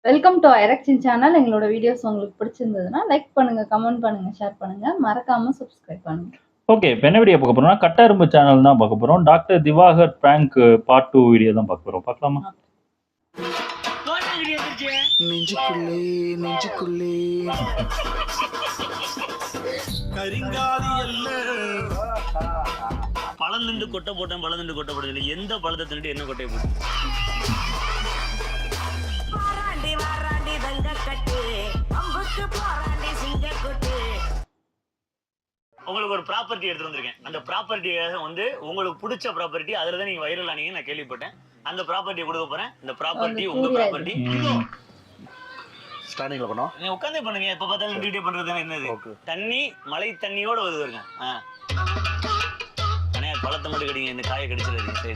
Welcome to ஐரக்ஷன் channel. எங்களோட videos உங்களுக்கு பிடிச்சிருந்ததுன்னா லைக் பண்ணுங்க, கமெண்ட் பண்ணுங்க, ஷேர் பண்ணுங்க. மறக்காம சப்ஸ்கிரைப் பண்ணுங்க. ஓகே, இப்போ என்ன வீடியோ பார்க்க போறோம்னா கட்டரும்பு சேனல் தான் பார்க்க போறோம். Doctor Divakar prank part 2 video தான் பார்க்க போறோம். பார்க்கலாமா? நெஞ்சுக்குள்ளே நெஞ்சுக்குள்ளே கரிங்காலி அல்ல பழம் நின்று கொட்டை போட்டேன், பழம் நின்று கொட்டை போட்டது இல்லை. எந்த பழத்தை தின்னுட்டு என்ன கொட்டையை போட்டு உங்களுக்கு ஒரு ப்ராப்பர்ட்டி எடுத்து வந்திருக்கேன். அந்த ப்ராப்பர்ட்டியை வந்து உங்களுக்கு பிடிச்ச ப்ராப்பர்ட்டி, அதில் தான் நீங்கள் வைரல் ஆனீங்க நான் கேள்விப்பட்டேன். அந்த ப்ராப்பர்ட்டியை கொடுக்க போறேன். இந்த ப்ராப்பர்ட்டி உங்க ப்ராப்பர்ட்டி. ஸ்டார்டிங்ல பண்ணோம். நீ உட்காந்தே பண்ணுங்க. எப்ப பார்த்தாலும் வீடியோ பண்றது என்னது? தண்ணி மழை தண்ணியோட வருதுங்க. அண்ணே பழத்தை மட்டும் கடிங்க, இந்த காயை கடிச்சிடாதீங்க. சரி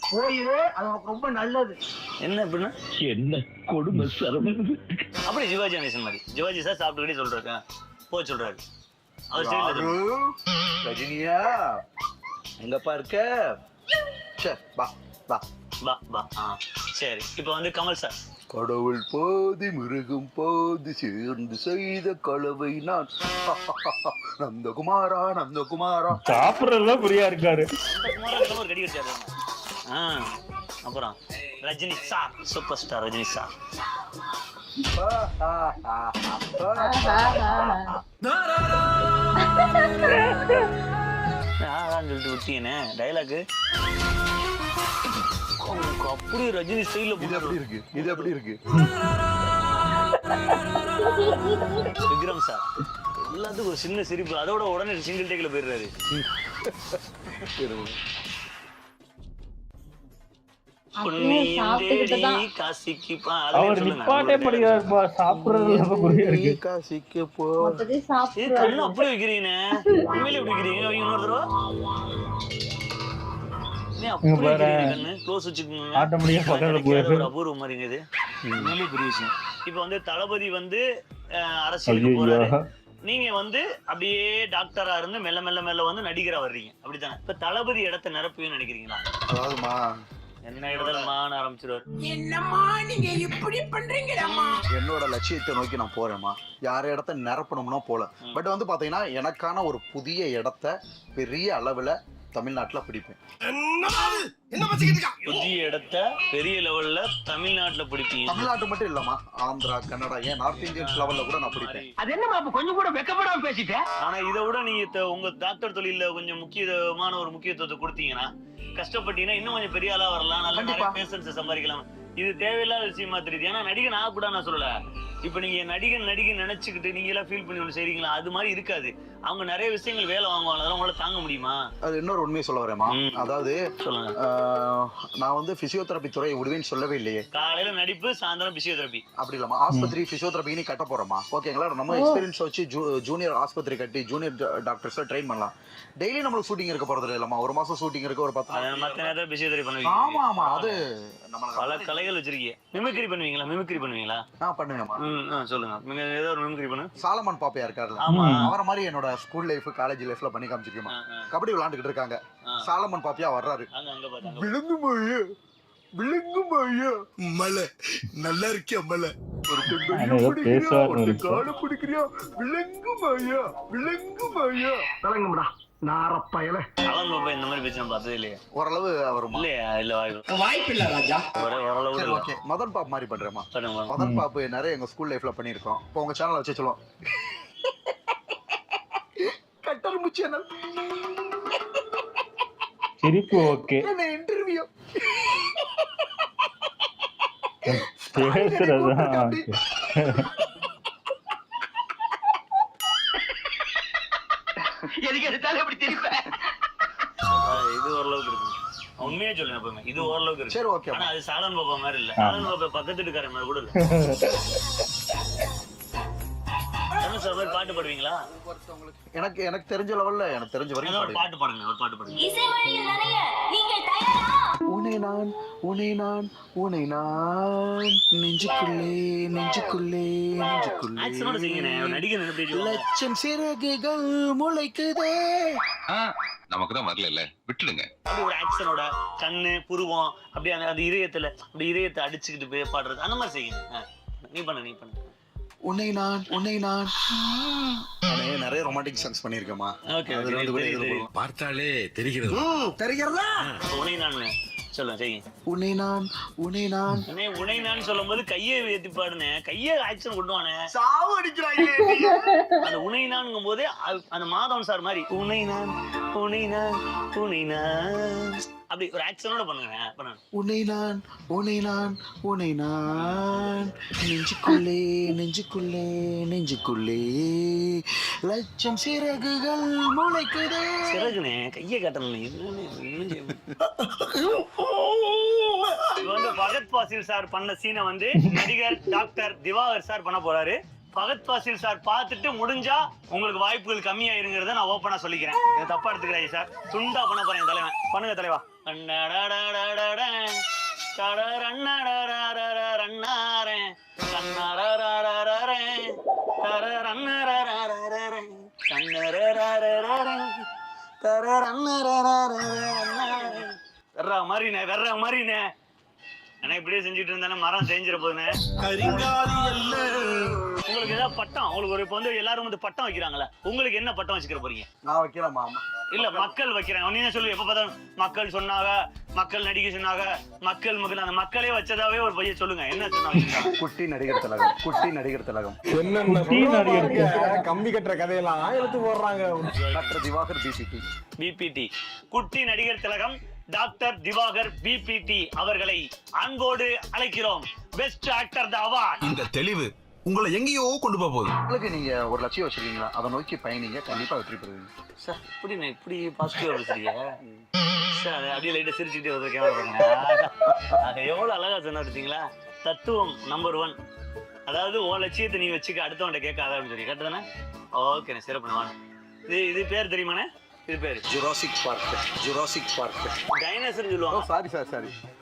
போயிரு, அது ரொம்ப நல்லது. என்ன அப்படின்னா என்ன கொடுமை சரவணன். அப்படி சிவாஜி கணேசன் மாதிரி சிவாஜி சார் சாப்பிட்டுக்கிட்டே சொல்றாரு, போ சொல்றாரு. அவர் ஸ்டைல்ல ரஜினியா எங்கப்பா இருக்க? சரி வா வா பா பா. சரி, இப்போ வந்து கமல் சார். கடவுள் பாதி மிருகம் பாதி சேர்ந்து செய்த கலவை நான். நந்தகுமாரா நந்தகுமாரா. சாப்பிட்றதுதான் புரியா இருக்காரு. ஒரு கடி வச்சாரு. அப்புறம் Rajini sir, super star Rajini sir. சொல்லிட்டு விட்டீங்கன்னு டைலாக் அப்படி ரஜினி ஸ்டைல்ல எப்படி இருக்கு? இது எப்படி இருக்கு? விக்ரம் சார் எல்லாத்துக்கும் ஒரு சின்ன சிரிப்பு, அதோட உடனே சிங்கிள் டேக்ல போயிடுறாரு. அவர் நிப்பாட்டே படிக்கிறாருப்பா. சாப்பிடுறது புரியா இருக்கு. காசிக்கு போ. அப்படி வைக்கிறீங்க, உண்மையிலே எப்படி வைக்கிறீங்க? இன்னொரு தடவை அபூர்வம் மாதிரிங்க இது. உண்மையிலே பெரிய விஷயம். இப்ப வந்து தளபதி வந்து அரசியலுக்கு போறாரு, நீங்க வந்து அப்படியே டாக்டரா இருந்து மெல்ல மெல்ல மெல்ல வந்து நடிகரா வர்றீங்க, அப்படித்தானே? இப்ப தளபதி இடத்தை நிரப்புவேன்னு நினைக்கிறீங்களா? அதாவதுமா என்ன இடத்துல மான ஆரம்பிச்சிருவாரு. என்னம்மா நீங்க இப்படி பண்றீங்கடம்மா? என்னோட லட்சியத்தை நோக்கி நான் போறேம்மா. யார இடத்த நிரப்பணும்னா போல. பட் வந்து பாத்தீங்கன்னா எனக்கான ஒரு புதிய இடத்த பெரிய அளவுல தமிழ்நாட்டுல பிடிப்பேன். புதிய இடத்த பெரிய லெவல்ல தமிழ்நாட்டுல பிடிப்பீங்க. தமிழ்நாட்டு மட்டும் இல்லம்மா, ஆந்திரா, கன்னடா, ஏன் நார்த் இந்தியன்ஸ் லெவல்ல கூட நான் பிடிப்பேன். அது என்னமா கொஞ்சம் கூட வெக்கப்படாம பேசிட்டேன். ஆனா இதை விட நீங்க உங்க டாக்டர் தொழில கொஞ்சம் முக்கியமான ஒரு முக்கியத்துவத்தை கொடுத்தீங்கன்னா, கஷ்டப்பட்டீங்கன்னா இன்னும் கொஞ்சம் பெரிய ஆளா வரலாம், நல்ல நிறைய பேஷன்ஸ் சம்பாதிக்கலாம். இது தேவையில்லாத விஷயமா தெரியுது. ஏன்னா நடிகன் ஆக கூட நான் சொல்லல. இப்ப நீங்க நடிகன் நினைச்சுக்கிட்டு நீங்க எல்லாம் ஃபீல் பண்ணி ஒண்ணு செய்றீங்களா? அது மாதிரி இருக்காது. அவங்க நிறைய விஷயங்கள் வேலை வாங்குவாங்க, அதெல்லாம் உங்களால தாங்க முடியுமா? அது இன்னொரு உண்மையை சொல்ல வரேம்மா. அதாவது சொல்லுங்க. நான் வந்து பிசியோதெரபி துறை விடுவேன்னு சொல்லவே இல்லையே. காலையில நடிப்பு, சாயந்தரம் பிசியோதெரபி. அப்படி இல்லம்மா, ஆஸ்பத்திரி பிசியோதெரபி நீ கட்ட போறோமா? ஓகேங்களா? நம்ம எக்ஸ்பீரியன்ஸ் வச்சு ஜூனியர் ஆஸ்பத்திரி கட்டி ஜூனியர் டாக்டர்ஸ் ட்ரெயின் பண்ணலாம். டெய்லி நம்மளுக்கு ஷூட்டிங் இருக்க போறது இல்லம்மா. ஒரு மாசம் ஷூட்டிங் இருக்கு, ஒரு 10 மத்த நேரத்துல பிசியோதெரபி பண்ணுவீங்க. ஆமா ஆமா, அது நம்ம பல கலைகள் வச்சிருக்கீங்க. மிமிக்ரி பண்ணுவீங்களா? மிமிக்ரி பண்ணுவீங்களா? நான் பண்ணுவேம்மா. சொல்லுங்க, நீங்க ஏதோ ஒரு மிமிக்ரி பண்ணு. சாலமன் பாப்பையா இருக்காருல்ல, அவர மாதிரி என்னோட ஸ்கூல் லைஃப் காலேஜ் லைஃப்ல பண்ணி காமிச்சிருக்கேமா. கபடி விளையாண்டுக்கிட்டு இருக்காங்க, சாலமன் பாப்பையா வர்றாரு. விழுங்குமாயா விழுங்குமாயா மலை நல்லா இருக்கியா மலை, ஒரு கால பிடிக்கிறியா, விழுங்குமாயா விழுங்குமாயா. விளங்கும்டா நாரப்பயல. சாலமன் பாப்பா இந்த மாதிரி பேச்சு நான் பார்த்ததே இல்லையே. ஓரளவு வருமா? இல்லையா? இல்ல வாய்ப்பு இல்ல ராஜா. ஓரளவு. ஓகே, மதன் பாப் மாதிரி பண்றேமா. மதன் பாப் நிறைய எங்க ஸ்கூல் லைஃப்ல பண்ணிருக்கோம். இப்போ உங்க சேனல் வச்சு சொல்லுவோம், கட்டரும்பு சேனல் சிரிப்பு. ஓகே, என்ன இன்டர்வியூ பேசுறதா? எதுக்கு எடுத்தாலும் எப்படி தெரியும்? இது ஓரளவுக்கு இருக்கு. உண்மையே சொல்லுங்க எப்பவுமே, இது ஓரளவுக்கு இருக்கு. சரி ஓகே. ஆனா அது சாலன் பாப்பா மாதிரி இல்ல. சாலன் பாப்பா பக்கத்து வீட்டுக்காரன் மாதிரி கூட இல்ல. என்ன சார், ஒரு பாட்டு பாடுவீங்களா? எனக்கு தெரிஞ்ச லெவல்ல எனக்கு தெரிஞ்ச வரைக்கும் ஒரு பாட்டு பாடுங்க, ஒரு பாட்டு பாடுங்க. உன்னை நான் உனை நான் நெஞ்சுக்குள்ளே நெஞ்சுக்குள்ளே ஆக்ஷனோட செய்யுங்க நடிகர் எப்படி லட்சம் சிறகுகள் முளைக்குதே. நமக்கு தான் வரல விட்டுடுங்க. அப்படி ஒரு ஆக்ஷனோட கண்ணு புருவம் அப்படி அந்த இதயத்துல அப்படி இதயத்தை அடிச்சுக்கிட்டு போய் பாடுறது அந்த மாதிரி செய்யுங்க. நீ பண்ணு உன்னை நான் நிறைய ரொமான்டிக் சாங்ஸ் பண்ணிருக்கேமா. பார்த்தாலே தெரிகிறது. தெரிகிறதா? உன்னை நான் சொல்லுங்க செய்யுங்க. உன்னை நான் சொல்லும் போது கையை ஏத்தி பாடுனே, கையை ஆக்ஷன் கொண்டு வானே, சாவு அடிக்கிறாங்க. அந்த உன்னை நான்ங்கும் போது அந்த மாதவன் சார் மாதிரி உன்னை நான் அப்படி ஒரு ஆக்ஷனோட பண்ணுங்க. உன்னை நான் நெஞ்சுக்குள்ளே லட்சம் சிறகுகள் முளைக்குதே. சிறகுனே கையை காட்டணும். பகத் பாசில் சார் பண்ண சீனை வந்து நடிகர் டாக்டர் திவாகர் சார் பண்ண போறாரு. பகத் பாசில் சார் பார்த்துட்டு முடிஞ்சா உங்களுக்கு வாய்ப்புகள் கம்மியாயிருங்கிறத நான் ஓப்பனா சொல்லிக்கிறேன். இதை தப்பா எடுத்துக்கிறாங்க சார். துண்டா பண்ண போறேன் தலைவன். பண்ணுங்க தலைவா. வெர்ற மாதிரினே இப்படியே செஞ்சுட்டு இருந்தானே மரம் தேஞ்சிட போதுனே. உங்களுக்கு ஏதாவது பட்டம் உங்களுக்கு ஒரு இப்ப வந்து எல்லாரும் வந்து பட்டம் வைக்கிறாங்களா, உங்களுக்கு என்ன பட்டம் வச்சுக்கிற போறீங்க? நான் வைக்கிறேன் மாமா. இல்ல மக்கள் வைக்கிறாங்க. நீங்க சொல்லு எப்ப பார்த்தா மக்கள் சொன்னாங்க, மக்கள் நடிகை சொன்னாங்க, மக்கள் அந்த மக்களே வச்சதாவே ஒரு பையன் சொல்லுங்க. என்ன சொன்னாங்க? குட்டி நடிகர் திலகம் கம்பி கட்டுற கதையெல்லாம் எடுத்து போடுறாங்க. டாக்டர் திவாகர் பிபிடி குட்டி நடிகர் திலகம் டாக்டர் திவாகர் பிபிடி அவர்களை அன்போடு அழைக்கிறோம். Best actor the award. இந்த தெளிவு உங்களை எங்கேயோ கொண்டு போகுது. உங்களுக்கு நீங்க ஒரு லட்சியம் வச்சிருக்கீங்களா, அதை நோக்கி பயணிங்க, கண்டிப்பா வெற்றி பெறுவீங்க. சார் இப்படி பாசிட்டிவா பேசுறீங்க சார். அப்படியே லைட்டா சிரிச்சுக்கிட்டே வந்து கேமரா எவ்வளவு அழகா சொன்னா தத்துவம் நம்பர் 1. அதாவது உன் லட்சியத்தை நீ வச்சுக்க, அடுத்தவன்ட்ட கேட்காதான்னு சொல்லி கரெக்ட் தானே? ஓகே சிறப்பு. இது பேர் தெரியுமாண்ணே? இது பேரு ஜுராசிக் பார்க் டைனோசர் சொல்லுவாங்க. சாரி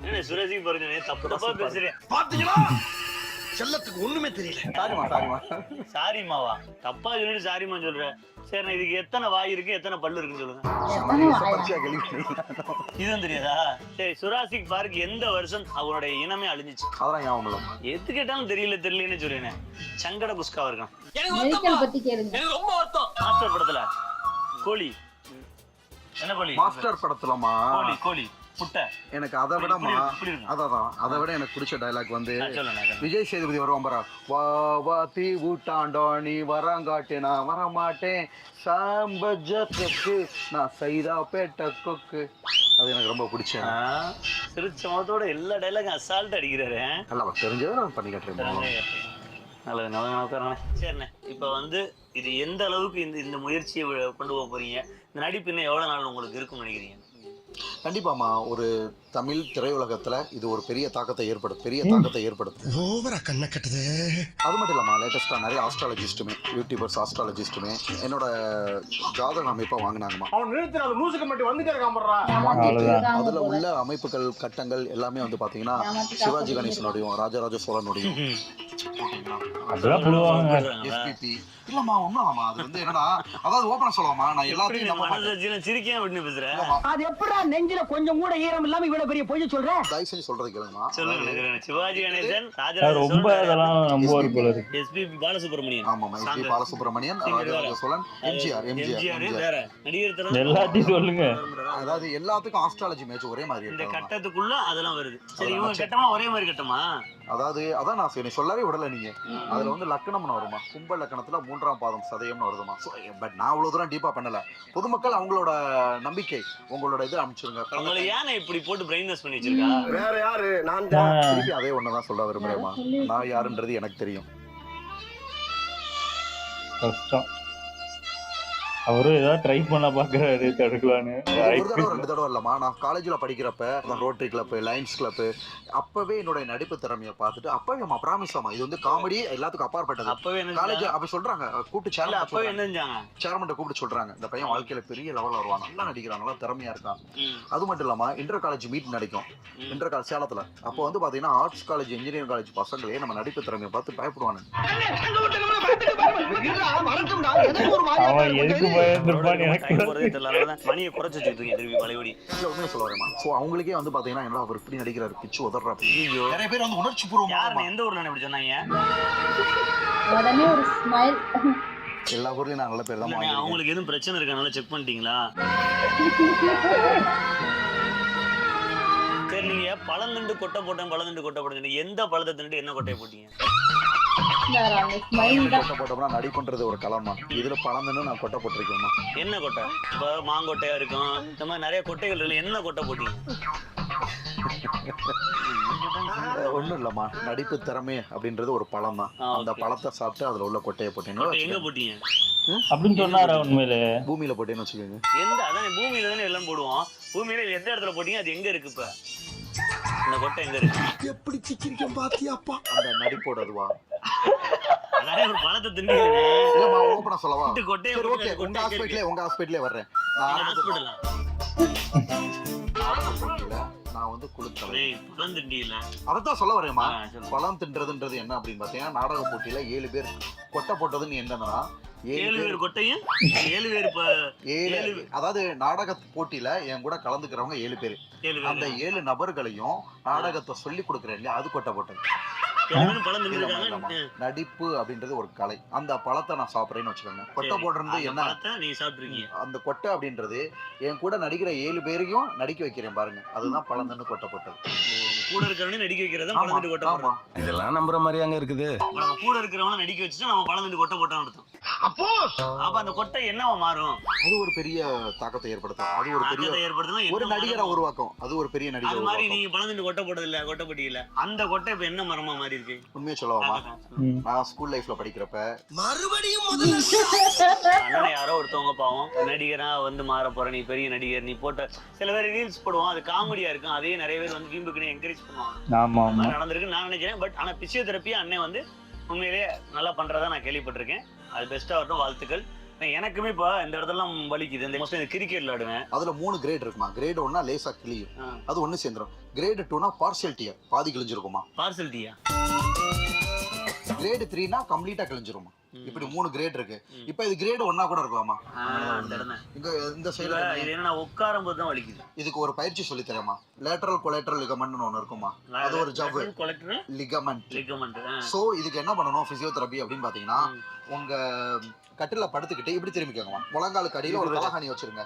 என்ன சுரேஷிக் பாருங்க, தப்பா பேசுறேன். பாத்தீங்களா? செல்லத்துக்கு ஒண்ணுமே தெரியல. சாரிமாவா? தப்பா சொல்லிட்டு சாரிமா சொல்ற. சரி, இதுக்கு எத்தனை வாய் இருக்கு, எத்தனை பல்லு இருக்குன்னு சொல்லுங்க. இதுவும் தெரியாதா? சரி, சுராசிக் பார்க் எந்த வருஷம் அவனுடைய இனமே அழிஞ்சிச்சு? அதெல்லாம் ஞாபகம் இல்ல. எது கேட்டாலும் தெரியலன்னு சொல்லுவேன். சங்கட குஸ்கா இருக்கான். மாஸ்டர் படத்துல கோழி என்ன கோழி? மாஸ்டர் படத்துலமா கோழி புட்டை. எனக்கு அதை விட எனக்கு பிடிச்ச டைலாக் வந்து விஜய் சேதுபதி வருவான் பாரா, வா தீ ஊட்டாண்டோ நீ வராங்காட்டு நான் வரமாட்டேன், சாம்பஜத்துக்கு நான் சைதா பேட்ட கொக்கு. அது எனக்கு ரொம்ப பிடிச்சேன். சிரிச்ச முகத்தோட எல்லா டைலாகும் அசால்ட் அடிக்கிறாரு. நல்லா தெரிஞ்சதை நான் பண்ணி காட்டுறேன். நல்லது. சரிண்ணே, இப்ப வந்து இது எந்த அளவுக்கு இந்த முயற்சியை கொண்டு போக போறீங்க? இந்த நடிப்பு இன்னும் எவ்வளவு நாள் உங்களுக்கு இருக்கும்னு நினைக்கிறீங்க? கண்டிப்பாமா ஒரு தமிழ் திரையுலகத்துல இது ஒரு பெரிய தாக்கத்தை ஏற்படுத்தும். ஓவரா கண்ண கட்டுது. அது மட்டும் இல்லாம லேட்டஸ்டா நிறைய ஆஸ்ட்ராலஜிஸ்டுமே யூடியூபர்ஸ் ஆஸ்ட்ராலஜிஸ்டுமே என்னோட ஜாதக அமைப்பை வாங்கினாங்கம்மா. அதுல உள்ள அமைப்புகள் கட்டங்கள் எல்லாமே வந்து பாத்தீங்கன்னா சிவாஜி கணேசனுடையும் ராஜராஜ சோழனுடையும் இல்லம்மா உண்மைதாமா. அது வந்து என்னன்னா, அதாவது ஓபனா சொல்லலாமா, நான் எல்லாத்தையும் சிரிக்கேன் அப்படின்னு பேசுறேன். அது எப்படா நெஞ்சில கொஞ்சம் கூட ஈரம் இல்லாம இவ்வளவு பெரிய பொய் சொல்றேன். தயவு செஞ்சு சொல்றது கேளுங்கம்மா. சொல்லுங்க. சிவாஜி கணேசன், ரொம்ப அதெல்லாம் நம்புவார் போல இருக்கு. எஸ்பிபி பாலசுப்ரமணியன். ஆமாமா, எஸ்பி பாலசுப்ரமணியன், ராஜராஜ சோழன், எம்ஜிஆர் வேற நடிகர் எல்லாத்தையும் சொல்லுங்க. அதாவது எல்லாத்துக்கும் ஆஸ்ட்ராலஜி மேட்ச் ஒரே மாதிரி இந்த கட்டத்துக்குள்ள அதெல்லாம் வருது. சரி, இவங்க கட்டமா ஒரே மாதிரி கட்டமா? அதாவது அதான் நான் சரி சொல்லவே விடல. நீங்க அதுல வந்து லக்கணம்னு வருமா, கும்ப லக்கணத்துல 3ஆம் பாதம் சதயம்னு வருதுமா. பட் நான் அவ்வளவு தூரம் டீப்பா பண்ணல. பொதுமக்கள் அவங்களோட நம்பிக்கை உங்களோட இது அமைச்சிருங்க. உங்களை ஏன் இப்படி போட்டு பிரெயின் வாஷ் பண்ணி வச்சிருக்கா? வேற யாரு? நான் திருப்பி அதே ஒண்ணுதான் சொல்ல விரும்புறேமா. நான் யாருன்றது எனக்கு தெரியும். கஷ்டம். அவரும் ஏதாவது ட்ரை பண்ண பாக்குறாரு தடுக்கலான்னு. ஒரு தடவை 2 தடவை இல்லம்மா. நான் காலேஜ்ல படிக்கிறப்ப ரோட்டரி கிளப், லயன்ஸ் கிளப் அப்பவே என்னோட நடிப்பு திறமையை பார்த்துட்டு அப்பவே அம்மா ப்ராமிஸாமா இது வந்து காமெடி எல்லாத்துக்கும் அப்பாற்பட்டது. அப்பவே என்ன காலேஜ் அப்படி சொல்றாங்க. கூப்பிட்டு இல்ல, அப்பவே என்ன செஞ்சாங்க? சேர்மன் கூப்பிட்டு சொல்றாங்க இந்த பையன் வாழ்க்கையில பெரிய லெவல்ல வருவான், நல்லா நடிக்கிறான், நல்லா திறமையா இருக்கான். அது மட்டும் இல்லாம இன்டர் காலேஜ் மீட் நடக்கும். இன்டர் காலேஜ் சேலத்துல. அப்போ வந்து பாத்தீங்கன்னா ஆர்ட்ஸ் காலேஜ், இன்ஜினியரிங் காலேஜ் பசங்களே நம்ம நடிப்பு திறமையை பார்த்து பயப்படுவாங்க. அவன் எதுக்கு பயந்துருப்பான்னு எனக்கு மணியை குறைச்சு வச்சுக்கிட்டு திருப்பி பழையபடி உண்மையை சொல்ல வரேமா. சோ அவங்களுக்கே வந்து பாத்தீங்கன்னா என்ன அவர் இப்படி நடிக்கிறாரு, பிச்சு உதறா. நிறைய பேர் வந்து உணர்ச்சி பூர்வமா யாருன்னு எந்த ஊர்ல இப்படி சொன்னாங்க? உடனே ஒரு ஸ்மைல். எல்லா ஊர்லயும் நான் நல்ல பேர் தான் வாங்கிருக்கேன். அவங்களுக்கு எதுவும் பிரச்சனை இருக்கனால செக் பண்ணிட்டீங்களா? சரி, நீங்க பழந்தண்டு கொட்டை போட்டேன், பழந்தண்டு கொட்டை போட்டேன், எந்த பழத்தை திண்டு என்ன கொட்டையை போட்டீங்க? அந்த ஸ்மைல் தான். கொட்டை போட்டோம்னா நடிப்புன்றது ஒரு கலமா. இதுல பழந்துன்னு நான் கொட்டை போட்டிருக்கேம்மா. என்ன கொட்டை? இப்போ மாங்கொட்டையா இருக்கும், இந்த மாதிரி நிறைய கொட்டைகள் இருக்கு. என்ன கொட்டை போட்டீங்க? ஒண்ணும் இல்லம்மா, நடிப்பு திறமை அப்படின்றது ஒரு பழம் தான். அந்த பழத்தை சாப்பிட்டு அதுல உள்ள கொட்டையை போட்டீங்க. எங்க போட்டீங்க அப்படின்னு சொன்னாரா? உண்மையிலே பூமியில போட்டேன்னு வச்சுக்கோங்க. எந்த? அதான் பூமியில தானே எல்லாம் போடுவோம். பூமியில எந்த இடத்துல போட்டீங்க? அது எங்க இருக்கு இப்ப? இந்த கொட்டை எங்க இருக்கு? எப்படி சிக்கிரிக்கம் பாத்தியாப்பா? அந்த நடிப்போட அதுவா? அதானே ஒரு பழத்தை திண்டீங்க. இல்லம்மா, ஓபனா சொல்லவா? கொட்டையை சரி, ஓகே. உங்க ஹாஸ்பிடல்லே வர்றேன். நான் ஹாஸ்பிடல்ல நான் வந்து குளுத்தலை. பழம் திண்டியில அதத்தான் சொல்ல வரேம்மா. பழம் தின்றதுன்றது என்ன அப்படின்னு பாத்தீங்கன்னா, நாடக போட்டியில 7 பேர் கொட்டை போட்டதுன்னு என்னன்னா 7 பேர் கொட்டையும் 7 பேர் அதாவது நாடக போட்டியில என் கூட கலந்துக்கிறவங்க 7 பேர். அந்த 7 நபர்களையும் நாடகத்தை சொல்லி கொடுக்குறேன் இல்லையா, அது கொட்டை போட்டது. நடிப்பு அப்படின்றது ஒரு கலை. அந்த பழத்தை நான் சாப்பிட்றேன்னு வச்சுக்கோங்க. கொட்டை போடுறது என்ன? நீங்க சாப்பிட்டுருக்கீங்க. அந்த கொட்டை அப்படின்றது என் கூட நடிக்கிற 7 பேரையும் நடிக்க வைக்கிறேன் பாருங்க, அதுதான் பழந்தன்னு கொட்டை போட்டது. கூட இருக்கிறவனே நடிக்க வைக்கிறதா பழந்தண்டு கொட்டை போடுறோம். இதெல்லாம் நம்புற மாதிரி அங்க இருக்குது. நம்ம கூட இருக்கிறவன நடிக்க வச்சுட்டு நம்ம பழந்தண்டு கொட்டை போட்டோம்னு அர்த்தம். அப்ப அந்த கொட்டை என்னவா மாறும்? அது ஒரு பெரிய தாக்கத்தை ஏற்படுத்தும். அது ஒரு பெரிய ஒரு நடிகரை உருவாக்கும். அது ஒரு பெரிய நடிகர். அது மாதிரி நீங்க பழந்தண்டு கொட்டை போட்டது இல்ல, கொட்டை போட்டியில அந்த கொட்டை இப்ப என்ன மரமா மாறி இருக்கு? உண்மையை சொல்லவாமா, நான் ஸ்கூல் லைஃப்ல படிக்கிறப்ப மறுபடியும் முதல்ல அண்ணனை யாரோ ஒருத்தவங்க பாவம் நடிகரா வந்து மாற போற, நீ பெரிய நடிகர், நீ போட்ட சில பேர் ரீல்ஸ் போடுவோம், அது காமெடியா இருக்கும். அதே நிறைய பேர் வந்து வீம்புக்குன்னு என்கரேஜ் பண்ணுவாங்க. நடந்திருக்கு நான் நினைக்கிறேன். பட் ஆனா பிசியோதெரப்பி அண்ணன் வந்து உண்மையிலேயே நல்லா பண்றதா நான் கேள்விப்பட்டிருக்கேன். அது பெஸ்டா வரட்டும், வாழ்த்துக்கள். எனக்குமே இப்ப இந்த இடத்துல வலிக்குது. இந்த மோஸ்ட்லி கிரிக்கெட் விளையாடுவேன். அதுல 3 கிரேட் இருக்குமா. கிரேட் 1னா லேசா கிளியும், அது ஒண்ணு சேர்ந்துரும். கிரேட் 2னா பார்ஷியல்ட்டியா, பாதி கிழிஞ்சிருக்குமா. பார்ஷியல்ட்டியா. கிரேட் 3னா கம்ப்ளீட்டா கிழிஞ்சிருமா. இப்படி 3 கிரேட் இருக்கு. இப்போ இது கிரேட் 1னா கூட இருக்கலாமா. இந்த சைடுல இது என்ன, உட்காரும்போது தான் வலிக்குது. இதுக்கு ஒரு பயிற்சி சொல்லி தரேமா. லேட்டரல் கொலேட்டரல் லிகமெண்ட்னு ஒன்னு இருக்குமா. அது ஒரு ஜவ் லிகமெண்ட். சோ இதுக்கு என்ன பண்ணணும் பிசியோதெரபி அப்படின்னு பாத்தீங்கன்னா, உங்க கட்டில படுத்துக்கிட்டு இப்படி திரும்பிக்கோங்கம்மா. முழங்காலுக்கு அடியில ஒரு தலகாணி வச்சிருங்க.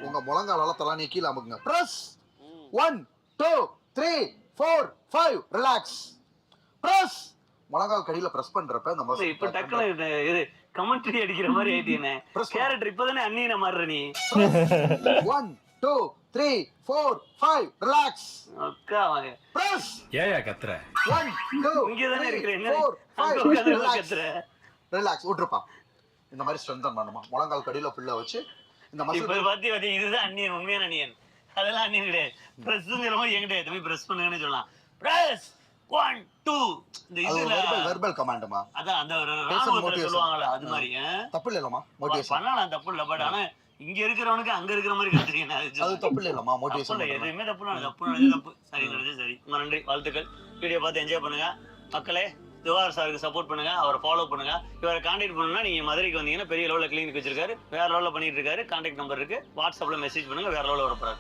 உங்க முழங்காலால தலானியை கீழே அமுக்குங்க. Press 1 2 3 4 5 relax. பிரஸ் முழங்கால் கடியில பிரஸ் பண்றப்ப இந்த மாதிரி இப்ப டக்குனு இது கமெண்ட்ரி அடிக்கிற மாதிரி ஆயிட்டீனே. கேரக்டர் இப்பதானே அண்ணின மாதிரி நீ. 1 2 3 4 5 ரிலாக்ஸ். அக்கா வாங்க. பிரஸ் ஏயா கத்துற? 1 2 இங்க தானே இருக்கறேன். 4 5 கத்துற. ரிலாக்ஸ். விட்டுருப்பா. இந்த மாதிரி ஸ்ட்ரென்தன் பண்ணுமா. முழங்கால் கடியில பிள்ளை வச்சு இந்த மாதிரி இப்ப பாத்தி இதுதான் அண்ணியன், உண்மையான அண்ணியன். அதெல்லாம் அண்ணியன் கிடையாது. பிரஸ்ங்கிற மாதிரி என்கிட்ட எதுவுமே பிரஸ் பண்ணுங்கன்னு சொல்லலாம். பிரஸ் 1 2 இந்த இதுல வெர்பல் கமாண்ட்மா. அதான் அந்த ராணுவத்துல சொல்லுவாங்கல, அது மாதிரி. தப்பு இல்லமா மோட்டிவேஷன் பண்ணலாம், தப்பு இல்ல. பட் ஆனா இங்க இருக்கிறவனுக்கு அங்க இருக்கிற மாதிரி கத்துறீங்க. அது தப்பு இல்லமா மோட்டிவேஷன். எதுவுமே தப்பு இல்ல. தப்பு தப்பு சரி நடந்துச்சு. சரி, நன்றி, வாழ்த்துக்கள். வீடியோ பார்த்து என்ஜாய் பண்ணுங்க மக்களே. திவாகர் சாருக்கு சப்போர்ட் பண்ணுங்க, அவரை ஃபாலோ பண்ணுங்க. இவரை கான்டாக்ட் பண்ணணும்னா நீங்க மதுரைக்கு வந்தீங்கன்னா பெரிய லெவலில் கிளினிக் வச்சிருக்காரு, வேற லெவலில் பண்ணிட்டு இருக்காரு. கான்டாக்ட் நம்பர் இருக்கு, வாட்ஸ்அப்ல மெசேஜ் பண்ணுங்க. வேற லெவலில் வரப்போறாரு.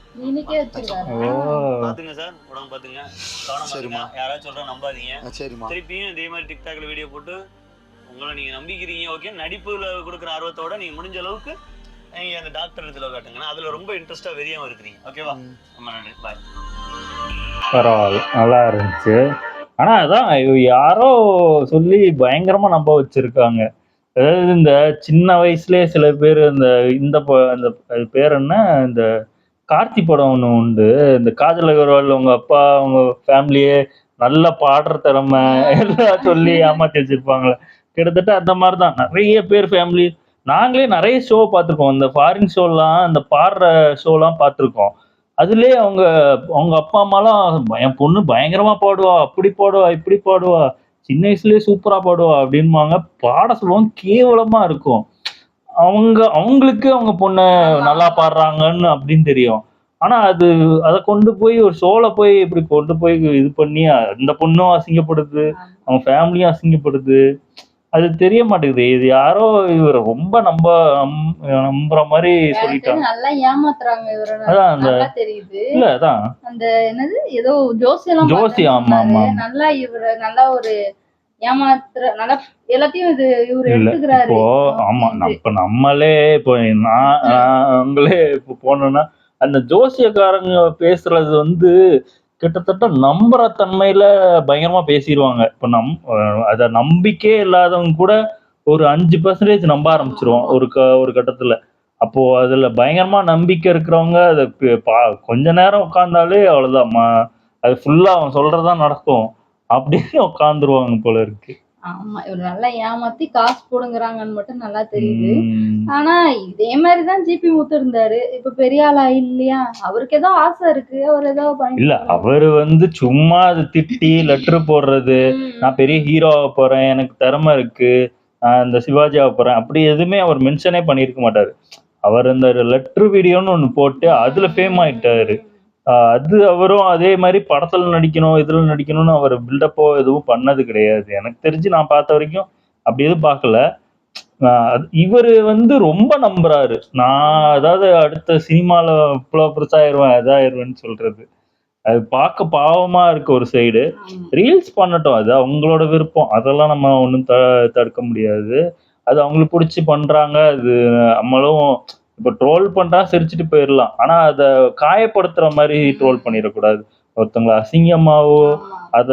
பாத்துங்க சார், உடம்பு பாத்துங்க, கவனம் பாத்துங்க. யாராவது சொல்ற நம்பாதீங்க. திருப்பியும் இதே மாதிரி டிக்டாக்ல வீடியோ போட்டு உங்களை நீங்க நம்பிக்கிறீங்க. ஓகே, நடிப்புல கொடுக்குற ஆர்வத்தோட நீங்க முடிஞ்ச அளவுக்கு நீங்க அந்த டாக்டர் இதுல காட்டுங்கன்னா அதுல ரொம்ப இன்ட்ரெஸ்டா வெறியாம இருக்கிறீங்க. ஓகேவா? ரொம்ப நன்றி, பாய். பரவாயில்ல, நல்லா இருந்துச்சு. ஆனா அதான் யாரோ சொல்லி பயங்கரமா நம்ப வச்சிருக்காங்க. அதாவது இந்த சின்ன வயசுலயே சில பேர் இந்த பேர் என்ன, இந்த கார்த்தி படம் ஒண்ணு உண்டு, இந்த காஜல் அகர்வால் அவங்க அப்பா அவங்க ஃபேமிலியே நல்ல பாடுற திறமை எல்லாம் சொல்லி ஏமாத்தி வச்சிருப்பாங்களே. கிட்டத்தட்ட அந்த மாதிரிதான் நிறைய பேர் ஃபேமிலி நாங்களே நிறைய ஷோ பார்த்துருக்கோம். இந்த ஃபாரின் ஷோலாம், இந்த பாடுற ஷோலாம் பார்த்துருக்கோம். அதுலயே அவங்க அவங்க அப்பா அம்மாலாம் என் பொண்ணு பயங்கரமா பாடுவா, அப்படி பாடுவா, இப்படி பாடுவா, சின்ன வயசுலயே சூப்பரா பாடுவா அப்படின்பாங்க. பாட சொல்லுவாங்க, கேவலமா இருக்கும். அவங்களுக்கு அவங்க பொண்ண நல்லா பாடுறாங்கன்னு அப்படின்னு தெரியும். ஆனா அத கொண்டு போய் ஒரு ஷோல போய் இப்படி கொண்டு போய் இது பண்ணி அந்த பொண்ணும் அசிங்கப்படுது, அவங்க ஃபேமிலியும் அசிங்கப்படுது. அது தெரிய மாட்டேங்குது. இது யாரோ இவர ரொம்ப நம்புற மாதிரி எனக்கு சொல்லிட்டாங்க. தெரிஞ்சு நல்லா ஏமாத்துறாங்க இவர. அதான் அந்த நல்லா தெரியுது. இல்ல அதான் அந்த என்னது ஏதோ ஜோசியெல்லாம் ஜோசி பார்த்தேன்னு ஆமா சொன்னாரு. ஆமா. நல்லா இவர நல்லா ஒரு நல்லா எல்லாத்தையும் இவரு இல்ல எடுத்துக்கிறாரு இப்போ ஆமா அப்படின்ட்டு. இப்ப நம்மளே இப்போ நாங்களே இப்போ போனோம்னா அந்த ஜோசியக்காரங்க பேசுறது கிட்டத்தட்ட நம்புற தன்மையில பயங்கரமா பேசிடுவாங்க. இப்ப அத நம்பிக்கை இல்லாதவங்க கூட ஒரு 5% நம்ப ஆரம்பிச்சிருவோம் ஒரு கட்டத்துல. அப்போ அதுல பயங்கரமா நம்பிக்கை இருக்கிறவங்க அத கொஞ்ச நேரம் உட்கார்ந்தாலே அவ்வளவுதான். அது ஃபுல்லா அவன் சொல்றதுதான் நடக்கும் அப்படின்னு உட்காந்துருவாங்க போல இருக்கு. ஆமா இவரு நல்லா ஏமாத்தி காசு போடுங்கறாங்கன்னு மட்டும் நல்லா தெரியுது. உம் ஆனா இதே மாதிரிதான் ஜிபி முத்து இருந்தாரு. இப்ப பெரிய ஆளா இல்லையா? அவருக்கு ஏதோ ஆசை இருக்கு. அவர் ஏதோ இல்ல பண்ணிட்டு அவரு சும்மா அது திட்டி லெட்டர் போடுறது, ம். நான் பெரிய ஹீரோவா போறேன், எனக்கு திறமை இருக்கு, நான் இந்த சிவாஜியா போறேன், அப்படி எதுவுமே அவர் மென்ஷனே பண்ணியிருக்க மாட்டாரு. அவர் இந்த லெட்டர் வீடியோன்னு ஒண்ணு போட்டு அதுல ஃபேம் ஆயிட்டாரு. அது அவரும் அதே மாதிரி படத்துல நடிக்கணும், இதுல நடிக்கணும்னு அவர் பில்டப்போ எதுவும் பண்ணது கிடையாது. எனக்கு தெரிஞ்சு நான் பார்த்த வரைக்கும் அப்படி எதுவும் பார்க்கல. இவரு ரொம்ப நம்புறாரு. நான் அதாவது அடுத்த சினிமால இவ்வளவு பெருசாயிருவேன் அதாயிருவேன்னு சொல்றது. அது பார்க்க பாவமா இருக்கு ஒரு சைடு. ஆமா. ரீல்ஸ் பண்ணட்டும், அது அவங்களோட விருப்பம். அதெல்லாம் நம்ம ஒண்ணும் தடுக்க முடியாது. அது அவங்களுக்கு பிடிச்சி பண்றாங்க. அது நம்மளும் இப்ப ட்ரோல் பண்றா சிரிச்சுட்டு போயிடலாம். ஆனா அத காயப்படுத்துற மாதிரி ட்ரோல் பண்ணிடக்கூடாது. ஒருத்தவங்களை அசிங்கமாவோ ஆமா. அத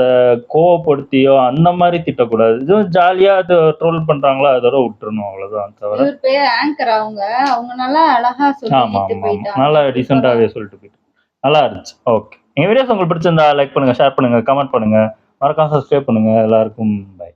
கோவப்படுத்தியோ அந்த மாதிரி திட்டக்கூடாது. இதுவும் ஜாலியா அது ட்ரோல் பண்றாங்களா அதோட விட்டுறணும், அவ்வளவுதான். தவிர இவர் பேர் ஆங்கர் அவங்க நல்லா அழகா ஆமா சொல்லிட்டு ஆமா ஆமா போயிட்டாங்க. நல்லா சூப்பரா. டீசெண்டாவே சொல்லிட்டு போயிட்டு நல்லா இருந்துச்சு. ஓகே, எங்க வீடியோஸ் உங்களுக்கு பிடிச்சிருந்தா லைக் பண்ணுங்க, ஷேர் பண்ணுங்க, கமெண்ட் பண்ணுங்க, மறக்காம சப்ஸ்கிரைப் பண்ணுங்க. எல்லாருக்கும் பை.